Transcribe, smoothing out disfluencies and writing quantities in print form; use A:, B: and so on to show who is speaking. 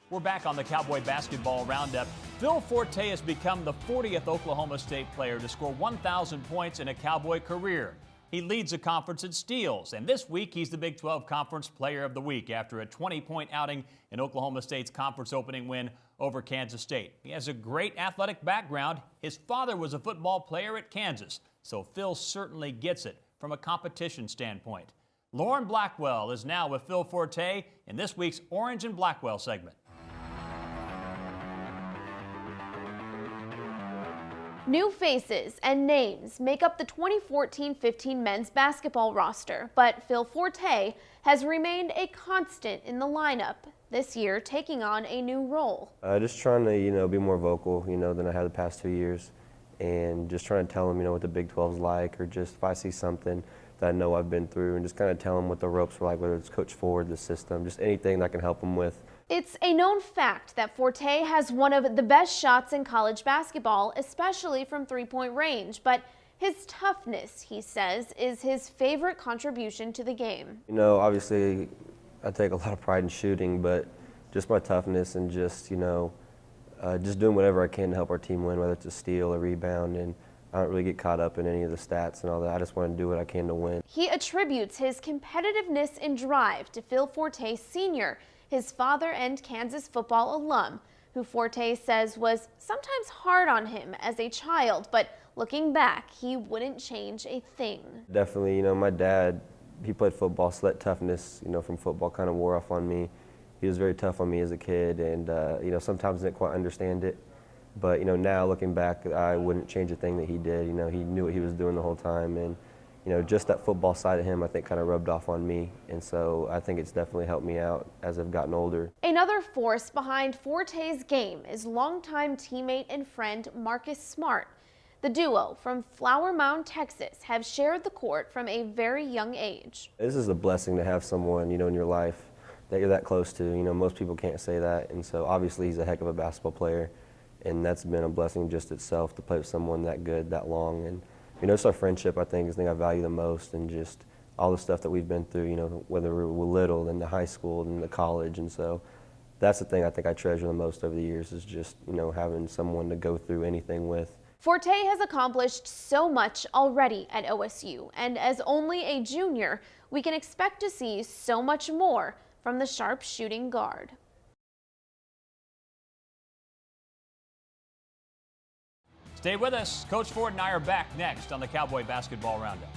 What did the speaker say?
A: We're back on the Cowboy Basketball Roundup. Phil Forte has become the 40th Oklahoma State player to score 1,000 points in a Cowboy career. He leads the conference in steals, and this week he's the Big 12 Conference Player of the Week after a 20-point outing in Oklahoma State's conference opening win over Kansas State. He has a great athletic background. His father was a football player at Kansas, so Phil certainly gets it from a competition standpoint. Lauren Blackwell is now with Phil Forte in this week's Orange and Blackwell segment.
B: New faces and names make up the 2014-15 men's basketball roster, but Phil Forte has remained a constant in the lineup, this year taking on a new role.
C: Just trying to, be more vocal, than I have the past 2 years, and just trying to tell them, what the Big 12 is like, or just if I see something that I know I've been through, and just kind of tell them what the ropes were like, whether it's Coach Ford, the system, just anything that I can help them with.
B: It's a known fact that Forte has one of the best shots in college basketball, especially from three-point range, but his toughness, he says, is his favorite contribution to the game.
C: Obviously, I take a lot of pride in shooting, but just my toughness and just doing whatever I can to help our team win, whether it's a steal, a rebound, and I don't really get caught up in any of the stats and all that. I just want to do what I can to win.
B: He attributes his competitiveness and drive to Phil Forte Sr., his father and Kansas football alum, who Forte says was sometimes hard on him as a child, but looking back, he wouldn't change a thing.
C: Definitely, my dad, he played football, so that toughness, from football kind of wore off on me. He was very tough on me as a kid, and, sometimes I didn't quite understand it. But, now looking back, I wouldn't change a thing that he did. He knew what he was doing the whole time, and, just that football side of him, I think, kind of rubbed off on me. And so I think it's definitely helped me out as I've gotten older.
B: Another force behind Forte's game is longtime teammate and friend Marcus Smart. The duo from Flower Mound, Texas, have shared the court from a very young age.
C: This is a blessing to have someone, in your life that you're that close to. Most people can't say that. And so obviously he's a heck of a basketball player. And that's been a blessing just itself to play with someone that good, that long. And, it's our friendship, I think, is the thing I value the most, and just all the stuff that we've been through, whether we were little, and the high school, and the college. And so that's the thing I think I treasure the most over the years is just, having someone to go through anything with.
B: Forte has accomplished so much already at OSU, and as only a junior, we can expect to see so much more from the sharp shooting guard.
A: Stay with us. Coach Ford and I are back next on the Cowboy Basketball Roundup.